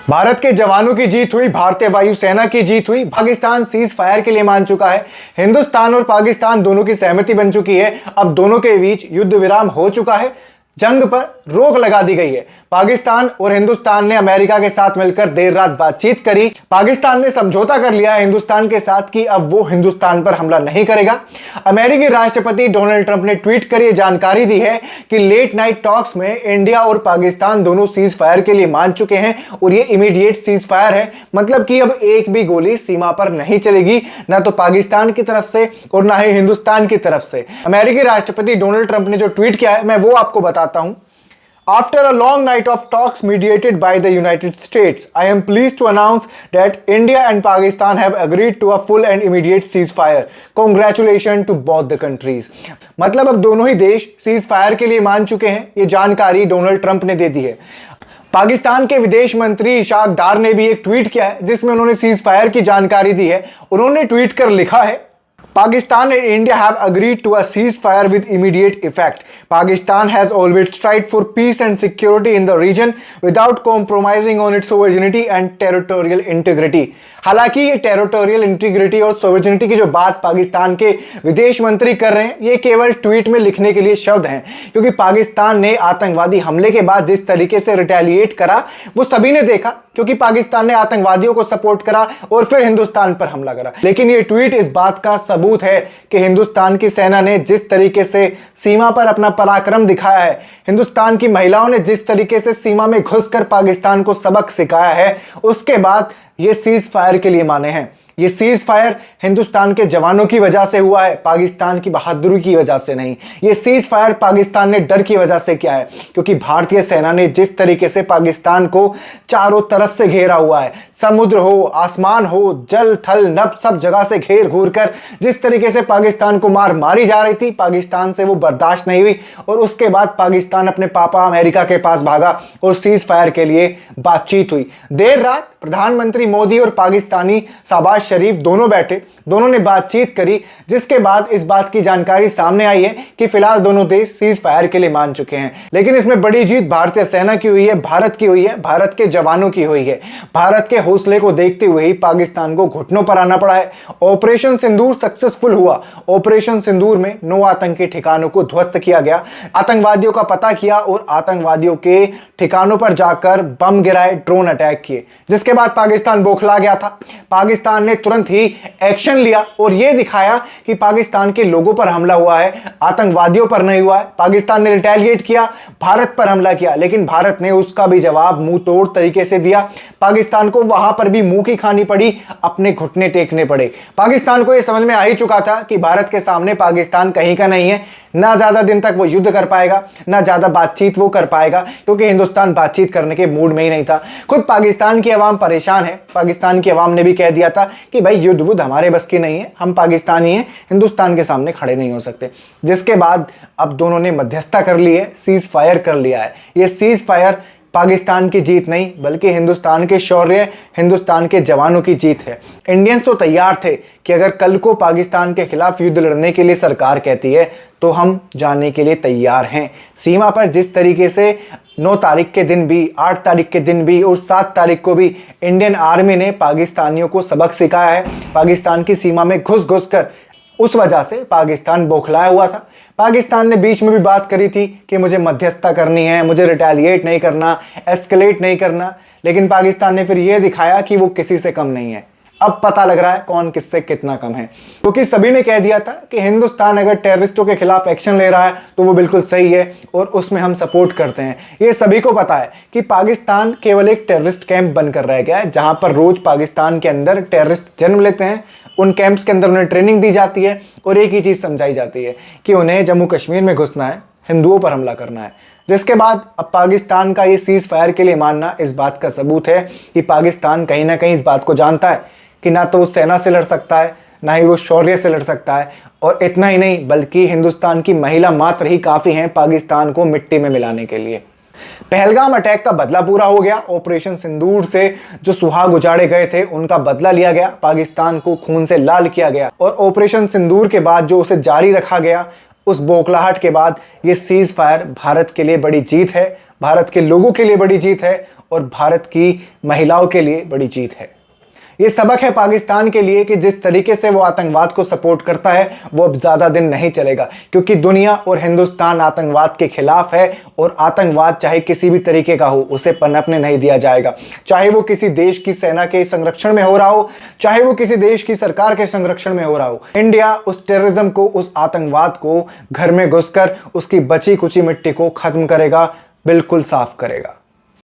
भारत के जवानों की जीत हुई, भारतीय वायुसेना की जीत हुई, पाकिस्तान सीज फायर के लिए मान चुका है। हिंदुस्तान और पाकिस्तान दोनों की सहमति बन चुकी है। अब दोनों के बीच युद्ध विराम हो चुका है, जंग पर रोक लगा दी गई है। पाकिस्तान और हिंदुस्तान ने अमेरिका के साथ मिलकर देर रात बातचीत करी। पाकिस्तान ने समझौता कर लिया है हिंदुस्तान के साथ कि अब वो हिंदुस्तान पर हमला नहीं करेगा। अमेरिकी राष्ट्रपति डोनाल्ड ट्रंप ने ट्वीट कर यह जानकारी दी है कि लेट नाइट टॉक्स में इंडिया और पाकिस्तान दोनों सीज फायर के लिए मान चुके हैं और ये इमीडिएट सीज फायर है। मतलब कि अब एक भी गोली सीमा पर नहीं चलेगी, ना तो पाकिस्तान की तरफ से और ना ही हिंदुस्तान की तरफ से। अमेरिकी राष्ट्रपति डोनाल्ड ट्रंप ने जो ट्वीट किया है मैं वो आपको बताता हूं। After a long night of talks mediated by the United States, I am pleased to announce that India and Pakistan have agreed to a full and immediate ceasefire. Congratulations to both the countries. मतलब अब दोनों ही देश cease fire के लिए मान चुके हैं। ये जानकारी डोनाल्ड ट्रंप ने दे दी है। पाकिस्तान के विदेश मंत्री इशाक डार ने भी एक ट्वीट किया है जिसमें उन्होंने सीज फायर की जानकारी दी है। उन्होंने ट्वीट कर लिखा है, Pakistan and India have agreed to a ceasefire with immediate effect. Pakistan has always strived for peace and security in the region without compromising on its sovereignty and territorial integrity. हालांकि ये territorial integrity और sovereignty की जो बात पाकिस्तान के विदेश मंत्री कर रहे हैं ये केवल ट्वीट में लिखने के लिए शब्द हैं, क्योंकि पाकिस्तान ने आतंकवादी हमले के बाद जिस तरीके से रिटेलिएट करा वो सभी ने देखा, क्योंकि पाकिस्तान ने आतंकवादियों को सपोर्ट करा और फिर हिंदुस्तान पर हमला करा। लेकिन ये ट्वीट इस बात का सबूत है कि हिंदुस्तान की सेना ने जिस तरीके से सीमा पर अपना पराक्रम दिखाया है, हिंदुस्तान की महिलाओं ने जिस तरीके से सीमा में घुसकर पाकिस्तान को सबक सिखाया है, उसके बाद ये सीज फायर के लिए माने हैं। ये सीज फायर हिंदुस्तान के जवानों की वजह से हुआ है, पाकिस्तान की बहादुरी की वजह से नहीं। ये सीज फायर पाकिस्तान ने डर की वजह से किया है, क्योंकि भारतीय सेना ने जिस तरीके से पाकिस्तान को चारों तरफ से घेरा हुआ है, समुद्र हो, आसमान हो, जल थल नभ सब जगह से घेर घूर कर जिस तरीके से पाकिस्तान को मार मारी जा रही थी, पाकिस्तान से वो बर्दाश्त नहीं हुई और उसके बाद पाकिस्तान अपने पापा अमेरिका के पास भागा और सीज फायर के लिए बातचीत हुई। देर रात प्रधानमंत्री मोदी और पाकिस्तानी शहबाज शरीफ दोनों बैठे, दोनों ने बातचीत करी, जिसके बाद इस बात की जानकारी सामने आई है कि फिलहाल दोनों देश सीज फायर के लिए मान चुके हैं। लेकिन इसमें बड़ी जीत भारतीय सेना की हुई है, भारत की हुई है, भारत के जवानों की हुई है। भारत के हौसले को देखते हुए ही पाकिस्तान को घुटनों पर आना पड़ा है। ऑपरेशन सिंदूर सक्सेसफुल हुआ। ऑपरेशन सिंदूर में 9 आतंकी ठिकानों को ध्वस्त किया गया, आतंकवादियों का पता किया और आतंकवादियों के ठिकानों पर जाकर बम गिराए, ड्रोन अटैक किए, जिसके बाद पाकिस्तान बौखला गया था। पाकिस्तान ने तुरंत ही एक्शन लिया और यह दिखाया कि पाकिस्तान के लोगों पर हमला हुआ है, आतंकवादियों पर नहीं हुआ है। पाकिस्तान ने रिटेलिएट किया, भारत पर हमला किया, लेकिन भारत ने उसका भी जवाब मुंह तोड़ तरीके से दिया। पाकिस्तान को वहां पर भी मुंह की खानी पड़ी, अपने घुटने टेकने पड़े। पाकिस्तान को यह समझ में आ ही चुका था कि भारत के सामने पाकिस्तान कहीं का नहीं है, ना ज्यादा दिन तक वो युद्ध कर पाएगा, ना ज्यादा बातचीत वो कर पाएगा, क्योंकि हिंदुस्तान बातचीत करने के मूड में ही नहीं था। खुद पाकिस्तान की आवाम परेशान है। पाकिस्तान की आवाम ने भी कह दिया था कि भाई युद्ध वुद्ध हमारे बस की नहीं है, हम पाकिस्तानी हैं, हिंदुस्तान के सामने खड़े नहीं हो सकते। जिसके बाद अब दोनों ने मध्यस्थता कर ली है, सीज फायर कर लिया है। ये सीज फायर पाकिस्तान की जीत नहीं बल्कि हिंदुस्तान के शौर्य, हिंदुस्तान के जवानों की जीत है। इंडियंस तो तैयार थे कि अगर कल को पाकिस्तान के खिलाफ युद्ध लड़ने के लिए सरकार कहती है तो हम जाने के लिए तैयार हैं। सीमा पर जिस तरीके से 9 तारीख के दिन भी, 8 तारीख के दिन भी और 7 तारीख को भी इंडियन आर्मी ने पाकिस्तानियों को सबक सिखाया है, पाकिस्तान की सीमा में घुस घुस कर, उस वजह से पाकिस्तान बौखलाया हुआ था। पाकिस्तान ने बीच में भी बात करी थी कि मुझे मध्यस्थता करनी है, मुझे रिटेलिएट नहीं करना, एस्केलेट नहीं करना, लेकिन पाकिस्तान ने फिर यह दिखाया कि वो किसी से कम नहीं है। अब पता लग रहा है कौन किससे कितना कम है, क्योंकि सभी ने कह दिया था कि हिंदुस्तान अगर टेररिस्टों के खिलाफ एक्शन ले रहा है तो वो बिल्कुल सही है और उसमें हम सपोर्ट करते हैं। ये सभी को पता है कि पाकिस्तान केवल एक टेररिस्ट कैंप बनकर रह गया है, जहां पर रोज पाकिस्तान के अंदर टेररिस्ट जन्म लेते हैं। उन कैंप्स के अंदर उन्हें ट्रेनिंग दी जाती है और एक ही चीज़ समझाई जाती है कि उन्हें जम्मू कश्मीर में घुसना है, हिंदुओं पर हमला करना है। जिसके बाद अब पाकिस्तान का ये सीज फायर के लिए मानना इस बात का सबूत है कि पाकिस्तान कहीं ना कहीं इस बात को जानता है कि ना तो वो सेना से लड़ सकता है, ना ही वो शौर्य से लड़ सकता है। और इतना ही नहीं बल्कि हिंदुस्तान की महिला मात्र ही काफ़ी हैं पाकिस्तान को मिट्टी में मिलाने के लिए। पहलगाम अटैक का बदला पूरा हो गया। ऑपरेशन सिंदूर से जो सुहाग उजाड़े गए थे उनका बदला लिया गया, पाकिस्तान को खून से लाल किया गया और ऑपरेशन सिंदूर के बाद जो उसे जारी रखा गया उस बौखलाहट के बाद ये सीज फायर भारत के लिए बड़ी जीत है, भारत के लोगों के लिए बड़ी जीत है और भारत की महिलाओं के लिए बड़ी जीत है। ये सबक है पाकिस्तान के लिए कि जिस तरीके से वो आतंकवाद को सपोर्ट करता है वो अब ज़्यादा दिन नहीं चलेगा, क्योंकि दुनिया और हिंदुस्तान आतंकवाद के खिलाफ है और आतंकवाद चाहे किसी भी तरीके का हो उसे पनपने नहीं दिया जाएगा। चाहे वो किसी देश की सेना के संरक्षण में हो रहा हो, चाहे वो किसी देश की सरकार के संरक्षण में हो रहा हो, इंडिया उस टेररिज्म को, उस आतंकवाद को घर में घुसकर उसकी बची कुची मिट्टी को खत्म करेगा, बिल्कुल साफ करेगा।